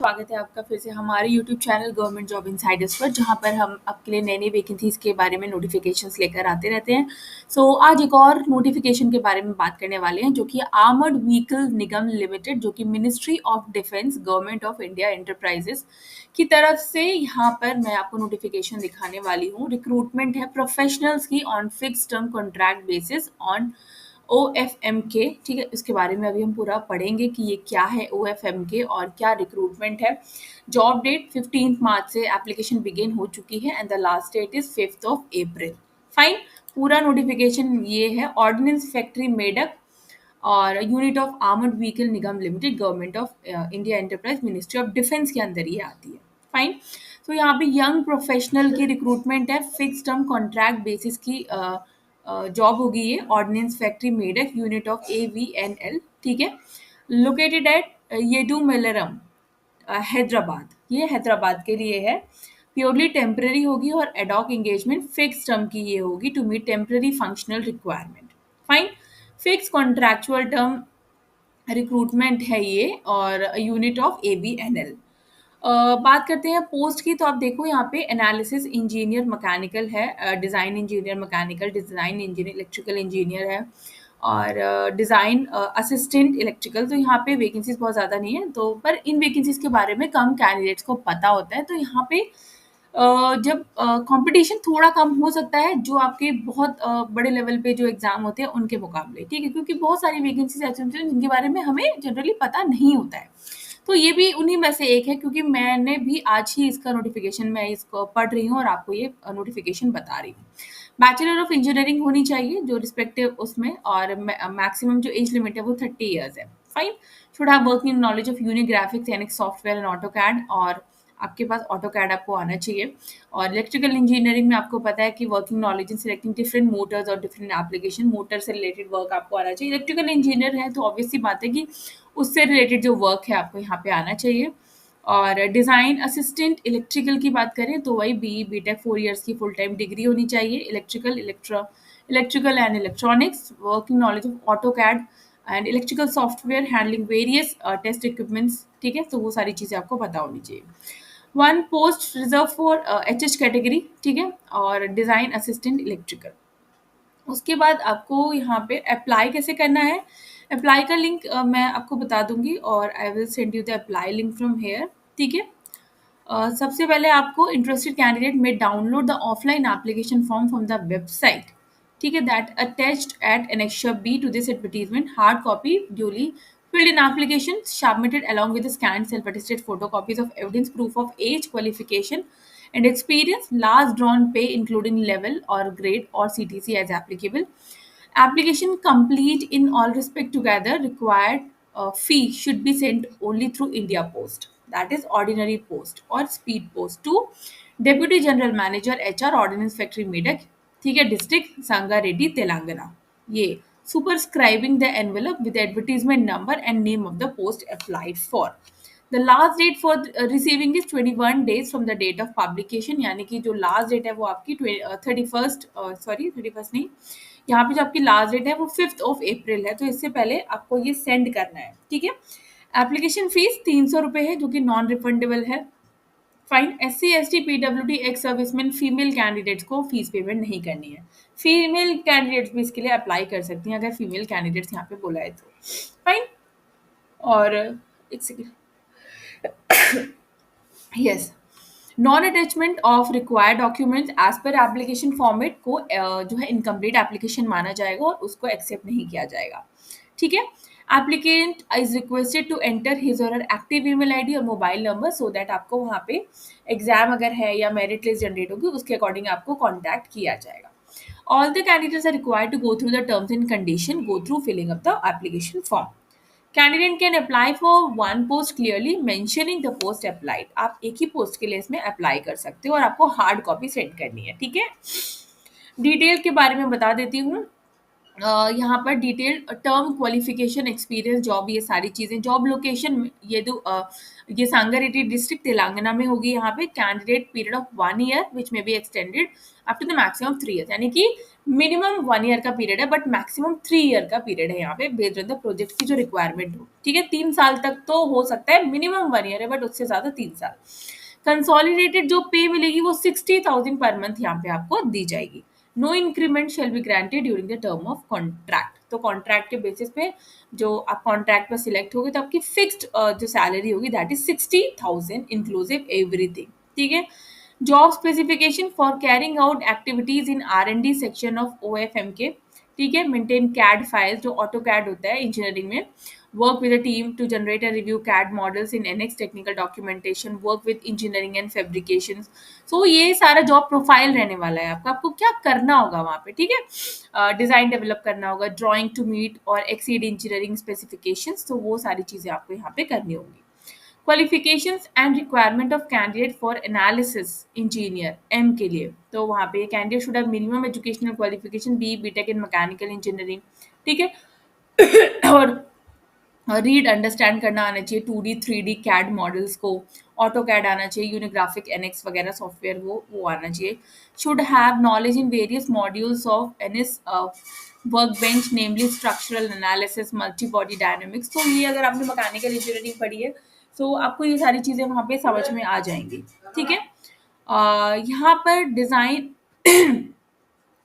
स्वागत है आपका फिर से हमारे YouTube channel government job Insiders पर, जहां पर हम आपके लिए नई नई वैकेंसीज के बारे में नोटिफिकेशंस लेकर आते रहते हैं। आज एक और नोटिफिकेशन के बारे में बात करने वाले हैं, जो कि आर्मर्ड व्हीकल निगम लिमिटेड, जो कि ministry of defence government of India enterprises की तरफ से यहाँ पर मैं आपको नोटिफिकेशन दिखाने वाली हूँ। रिक्रूटमेंट है प्रोफेशनल्स की on fix term contract basis on OFMK। ठीक है, इसके बारे में अभी हम पूरा पढ़ेंगे कि ये क्या है OFMK और क्या रिक्रूटमेंट है। जॉब डेट 15 मार्च से एप्लीकेशन बिगिन हो चुकी है and the last date is 5 April. Fine, पूरा नोटिफिकेशन ये है। ऑर्डिनेंस फैक्ट्री मेडक और unit of armoured vehicle Nigam limited government of India enterprise ministry of defence के अंदर ये आती है। फाइन, तो यहाँ पे यंग प्रोफेशनल की रिक्रूटमेंट है, फिक्स टर्म कॉन्ट्रैक्ट बेसिस की जॉब होगी ये। Ordnance factory Medak unit of AVNL। ठीक है, लोकेटेड एट येडुमलरम, हैदराबाद। ये हैदराबाद के लिए है। प्योरली टेम्पररी होगी और एडॉक एंगेजमेंट फिक्स टर्म की ये होगी to meet temporary functional requirement. Fine, fix contractual term recruitment है ये और यूनिट ऑफ AVNL। बात करते हैं पोस्ट की, तो आप देखो यहाँ पे एनालिसिस इंजीनियर मैकेनिकल है, design engineer mechanical, design engineer electrical engineer है और डिज़ाइन असिस्टेंट इलेक्ट्रिकल। तो यहाँ पे वैकेंसीज बहुत ज़्यादा नहीं है, तो पर इन वैकेंसीज के बारे में कम कैंडिडेट्स को पता होता है। तो यहाँ पे जब कंपटीशन थोड़ा कम हो सकता है जो आपके बहुत बड़े लेवल पे जो एग्ज़ाम होते हैं उनके मुकाबले, ठीक है, क्योंकि बहुत सारी वैकेंसीज ऐसी होती हैं जिनके बारे में हमें जनरली पता नहीं होता है। तो ये भी उन्हीं में से एक है, क्योंकि मैंने भी आज ही इसका नोटिफिकेशन मैं इसको पढ़ रही हूँ और आपको ये नोटिफिकेशन बता रही हूँ। बैचलर ऑफ इंजीनियरिंग होनी चाहिए जो रिस्पेक्टिव उसमें, और मैक्सिमम जो एज लिमिट है वो 30 ईयर्स है। Fine, should have working knowledge of Unigraphics NX software and AutoCAD, और आपके पास ऑटोकैड आपको आना चाहिए। और इलेक्ट्रिकल इंजीनियरिंग में आपको पता है कि working knowledge in selecting different Motors और डिफरेंट एप्लीकेशन, मोटर से रिलेटेड वर्क आपको आना चाहिए। इलेक्ट्रिकल इंजीनियर है तो ऑब्वियसली बात है कि उससे रिलेटेड जो वर्क है आपको यहाँ पे आना चाहिए। और डिज़ाइन असिस्टेंट इलेक्ट्रिकल की बात करें तो वही BE BTech 4 ईयर्स की फुल टाइम डिग्री होनी चाहिए। Electrical and electronics, working knowledge of AutoCAD and electrical software, handling various test equipments. ठीक है, तो वो सारी चीज़ें आपको पता होनी चाहिए। One post reserve for HH category, ठीक है, और डिज़ाइन असिस्टेंट इलेक्ट्रिकल। उसके बाद आपको यहाँ पे अप्लाई कैसे करना है, अप्लाई का लिंक मैं आपको बता दूंगी और I will send you the apply link from here. ठीक है, सबसे पहले आपको इंटरेस्टेड कैंडिडेट में download the offline application form from the website, ठीक है, that attached eight annexure B to this advertisement, hard copy duly filled in application submitted along with the scanned self-attested photocopies of evidence proof of age, qualification and experience, last drawn pay including level or grade or CTC as applicable. Application complete in all respect together, required fee should be sent only through India Post, that is ordinary post or speed post, to Deputy General Manager HR, Ordnance Factory Medak, ठीक है, district Sangareddy Telangana. ये superscribing the envelope with the advertisement number and name of the post applied for. The last date for receiving is 21 days from the date of publication, यानी कि जो last date है वो आपकी 31st नहीं, यहाँ पे जो आपकी लास्ट डेट है वो 5 अप्रैल है, तो इससे पहले आपको ये सेंड करना है। ठीक है, एप्लीकेशन फीस 300 रुपये है जो कि नॉन रिफंडेबल है। Fine, SC ST PWD ex serviceman female candidates को फीस पेमेंट नहीं करनी है। फीमेल कैंडिडेट्स भी इसके लिए अप्लाई कर सकती हैं अगर फीमेल कैंडिडेट्स यहाँ पे बोला है तो। फाइन, और एक second, yes, non attachment of required documents as per application format को जो है इनकम्प्लीट एप्लीकेशन माना जाएगा और उसको एक्सेप्ट नहीं किया जाएगा। ठीक है, applicant is requested to enter his और एक्टिव ईमेल आईडी और मोबाइल नंबर सो दैट आपको वहाँ पे एग्जाम अगर है या मेरिट लिस्ट जनरेट होगी उसके अकॉर्डिंग आपको कॉन्टैक्ट किया जाएगा। All the candidates are required to go through the terms and condition, go through filling up the application form. Candidate can apply for one post clearly mentioning the post applied, आप एक ही post के लिए इसमें apply कर सकते हो और आपको हार्ड कॉपी सेंड करनी है। ठीक है, डिटेल के बारे में बता देती हूँ। यहाँ पर detail term qualification experience job ये सारी चीज़ें जॉब लोकेशन ये सांगारेड्डी डिस्ट्रिक्ट तेलंगाना में होगी यहाँ पे candidate period of 1 year which में be extended up to the maximum 3 year यानी कि मिनिमम 1 ईयर का पीरियड है बट मैक्सिमम 3 ईयर का पीरियड है यहाँ पे बेस्ड ऑन द प्रोजेक्ट की जो रिक्वायरमेंट हो ठीक है 3 साल तक तो हो सकता है मिनिमम 1 ईयर है बट उससे ज्यादा 3 साल कंसोलिडेटेड जो पे मिलेगी वो 60,000 पर मंथ यहाँ पे आपको दी जाएगी no increment shall be granted during the term of contract तो कॉन्ट्रैक्ट के बेसिस पे जो आप कॉन्ट्रैक्ट पर सिलेक्ट होगे तो आपकी फिक्स्ड जो सैलरी होगी दैट इज 60,000 इंक्लूसिव एवरीथिंग ठीक है job specification for carrying out activities in R&D section of OFM के ठीक है मेंटेन कैड फाइल्स जो ऑटो कैड होता है इंजीनियरिंग में work with a team to generate and review CAD models in NX technical documentation, work with engineering and fabrications. So ये सारा job profile रहने वाला है आपका आपको क्या करना होगा वहाँ पे ठीक है डिज़ाइन डेवलप करना होगा ड्राइंग टू मीट और एक्सीड इंजीनियरिंग स्पेसिफिकेशंस तो वो सारी चीज़ें आपको यहाँ पे करनी होंगी qualifications and requirement of candidate for analysis engineer M के लिए तो वहाँ पे candidate should have minimum educational qualification B Tech in mechanical engineering ठीक है और रीड अंडरस्टैंड करना आना चाहिए 2D 3D कैड मॉडल्स को ऑटो कैड आना चाहिए यूनिग्राफिक एनएक्स वगैरह सॉफ्टवेयर वो आना चाहिए should have knowledge in various modules of NS work bench namely structural analysis multi body dynamics तो ये अगर आपने मैकेनिकल इंजीनियरिंग पढ़ी है तो आपको ये सारी चीज़ें वहाँ पे समझ में आ जाएंगी ठीक है यहाँ पर डिज़ाइन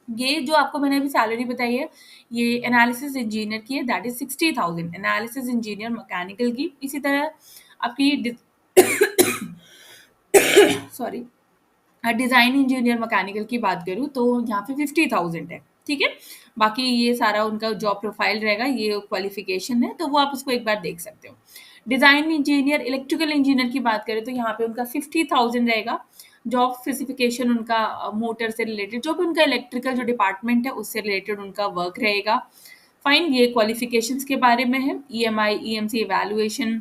ये जो आपको मैंने अभी सैलरी बताई है ये एनालिसिस इंजीनियर की है that is 60,000 analysis engineer mechanical की इसी तरह आपकी सॉरी डिज़ाइन इंजीनियर मैकेनिकल की बात करूँ तो यहाँ पे 50,000 है ठीक है बाकी ये सारा उनका जॉब प्रोफाइल रहेगा ये क्वालिफिकेशन है तो वो आप उसको एक बार देख सकते हो डिज़ाइन इंजीनियर इलेक्ट्रिकल इंजीनियर की बात करें तो यहाँ पे उनका 50,000 रहेगा जॉब स्पेसिफिकेशन उनका मोटर से रिलेटेड जो भी उनका इलेक्ट्रिकल जो डिपार्टमेंट है उससे रिलेटेड उनका वर्क रहेगा फाइन ये क्वालिफिकेशंस के बारे में है EMI EMC evaluation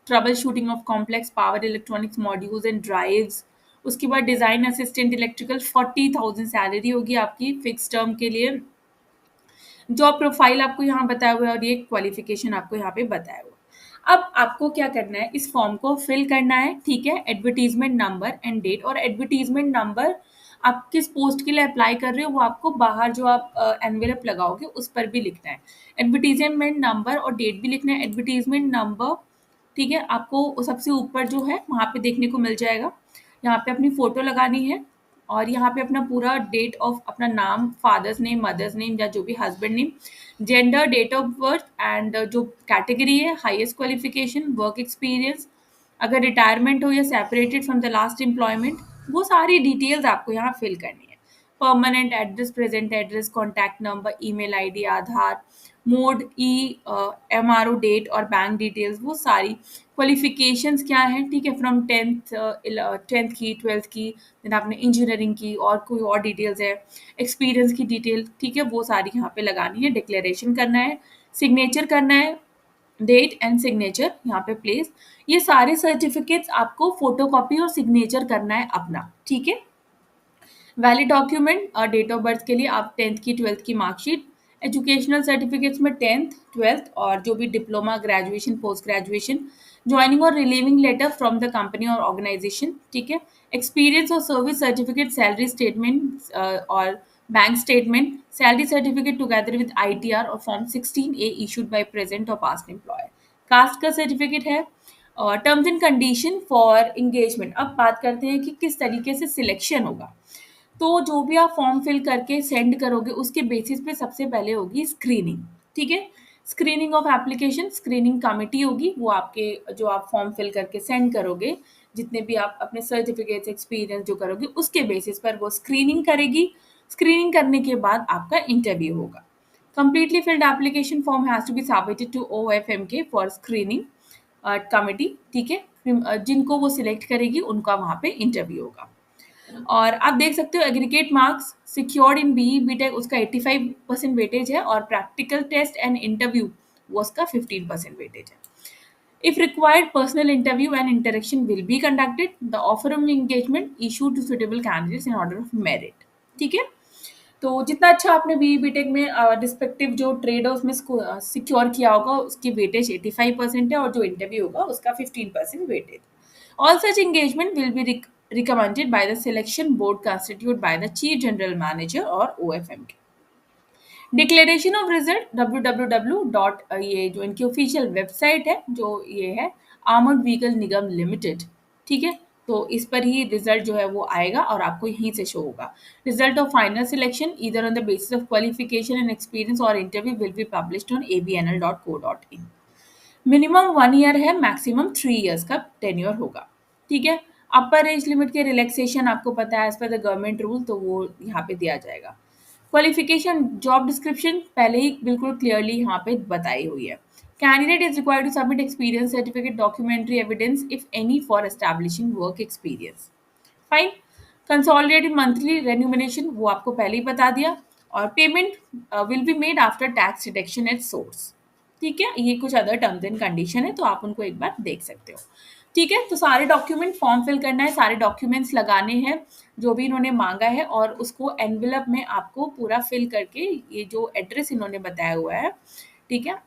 trouble shooting of complex power electronics modules and drives उसके बाद डिज़ाइन असिस्टेंट इलेक्ट्रिकल 40,000 सैलरी होगी आपकी फिक्स टर्म के लिए जॉब प्रोफाइल आपको यहाँ बताया हुआ है और ये क्वालिफिकेशन आपको यहाँ पे बताया हुआ है अब आपको क्या करना है इस फॉर्म को फिल करना है ठीक है एडवर्टीजमेंट नंबर एंड डेट और एडवर्टीजमेंट नंबर आप किस पोस्ट के लिए अप्लाई कर रहे हो वो आपको बाहर जो आप एनवेलप लगाओगे उस पर भी लिखना है एडवर्टीजमेंट नंबर और डेट भी लिखना है एडवर्टीजमेंट नंबर ठीक है आपको सबसे ऊपर जो है वहाँ पे देखने को मिल जाएगा यहाँ पे अपनी फ़ोटो लगानी है और यहाँ पे अपना पूरा डेट ऑफ अपना नाम फादर्स नेम मदर्स नेम या जो भी husband name gender date of birth and जो कैटेगरी है हाईएस्ट क्वालिफिकेशन वर्क एक्सपीरियंस अगर रिटायरमेंट हो या separated from the last employment वो सारी डिटेल्स आपको यहाँ फिल करनी है permanent address present address contact number email ID Aadhaar mode MRO date और बैंक डिटेल्स वो सारी क्वालिफिकेशंस क्या है ठीक है फ्रॉम टेंथ की 12th की देन आपने इंजीनियरिंग की और कोई और डिटेल्स है एक्सपीरियंस की डिटेल ठीक है वो सारी यहाँ पे लगानी है डिक्लेरेशन करना है सिग्नेचर करना है डेट एंड सिग्नेचर यहाँ पे प्लेस ये सारे सर्टिफिकेट्स आपको फोटोकॉपी और सिग्नेचर करना है अपना ठीक है valid document date of birth के लिए आप 10th की 12th की मार्कशीट एजुकेशनल सर्टिफिकेट्स में 10th 12th और जो भी diploma graduation post graduation joining और relieving letter from the company और ऑर्गेनाइजेशन ठीक है एक्सपीरियंस और सर्विस सर्टिफिकेट सैलरी स्टेटमेंट और bank statement salary certificate together with ITR और form 16A issued by present और पास्ट एम्प्लॉयर कास्ट का certificate है terms and condition for engagement अब बात करते हैं कि किस तरीके से सिलेक्शन होगा तो जो भी आप फॉर्म फिल करके सेंड करोगे उसके बेसिस पे सबसे पहले होगी स्क्रीनिंग ठीक है screening of application screening committee होगी वो आपके जो आप फॉर्म फिल करके सेंड करोगे जितने भी आप अपने सर्टिफिकेट्स एक्सपीरियंस जो करोगे उसके बेसिस पर वो स्क्रीनिंग करेगी स्क्रीनिंग करने के बाद आपका इंटरव्यू होगा completely filled application form has to be submitted to OFMK for screening committee ठीक है जिनको वो सिलेक्ट करेगी उनका वहाँ पे इंटरव्यू होगा और आप देख सकते हो aggregate marks secured in BE BTech उसका 85% वेटेज है और प्रैक्टिकल टेस्ट एंड इंटरव्यू वो उसका 15% वेटेज है If required, personal interview and interaction will be conducted. The offer of engagement issued to suitable candidates in order of merit. ठीक है तो जितना अच्छा आपने बीई बीटेक में रिस्पेक्टिव जो ट्रेड है उसमें सिक्योर किया होगा, उसकी वेटेज 85% है और जो इंटरव्यू होगा उसका 15% weightage. All such engagement will be recommended by the selection board constituted by the chief general manager और OFM के। Declaration of result www. ये जो इनकी ऑफिशियल वेबसाइट है जो ये है आर्मर्ड व्हीकल निगम लिमिटेड, ठीक है, तो इस पर ही रिजल्ट जो है वो आएगा और आपको यहीं से शो होगा। Result of final selection either on the basis of qualification and experience और interview will be published on abnl.co.in। Minimum 1 year है, मैक्सिमम 3 ईयर्स का टेन्योर होगा, ठीक है। अपर एज लिमिट के रिलैक्सेशन आपको पता है as per the government rule, तो वो यहाँ पे दिया जाएगा। क्वालिफिकेशन जॉब डिस्क्रिप्शन पहले ही बिल्कुल क्लियरली यहाँ पे बताई हुई है। Candidate is required to submit experience certificate documentary evidence if any for establishing work experience. Fine. Consolidated monthly remuneration वो आपको पहले ही बता दिया, और payment will be made after tax deduction at source, ठीक है। ये कुछ अदर टर्म्स एंड कंडीशन है, तो आप उनको एक बार देख सकते हो, ठीक है। तो सारे डॉक्यूमेंट फॉर्म फिल करना है, सारे डॉक्यूमेंट्स लगाने हैं जो भी इन्होंने मांगा है, और उसको एनवेलप में आपको पूरा फिल करके ये जो एड्रेस इन्होंने बताया हुआ है, ठीक है,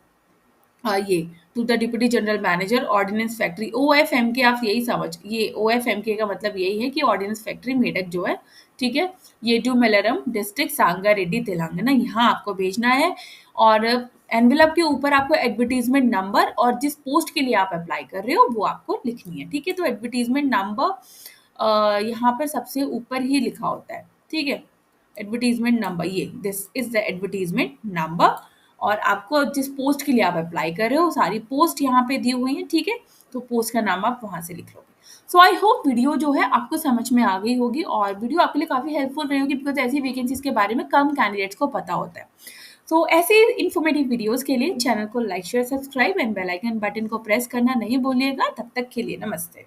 ये to the deputy general manager ordnance factory OFM के, आप यही समझ, ये OFM के का मतलब यही है कि ऑर्डिनेंस फैक्ट्री मेडक जो है, ठीक है, ये टू मेलरम डिस्ट्रिक्ट सांगारेड्डी तेलंगाना, यहाँ आपको भेजना है। और एनवेलप के ऊपर आपको एडवर्टीजमेंट नंबर और जिस पोस्ट के लिए आप अप्लाई कर रहे हो वो आपको लिखनी है, ठीक है। तो एडवर्टीजमेंट नंबर यहाँ पर सबसे ऊपर ही लिखा होता है, ठीक है। एडवर्टीजमेंट नंबर, ये this is the advertisement number, और आपको जिस पोस्ट के लिए आप अप्लाई कर रहे हो सारी पोस्ट यहाँ पे दी हुई है, ठीक है। तो पोस्ट का नाम आप वहां से लिख लोगे। सो आई होप वीडियो जो है आपको समझ में आ गई होगी, और वीडियो आपके लिए काफी हेल्पफुल रही होगी, बिकॉज ऐसी वैकेंसीज के बारे में कम कैंडिडेट्स को पता होता है। सो ऐसे इन्फॉर्मेटिव वीडियोस के लिए चैनल को like share subscribe and bell icon button को प्रेस करना नहीं भूलिएगा। तब तक के लिए नमस्ते।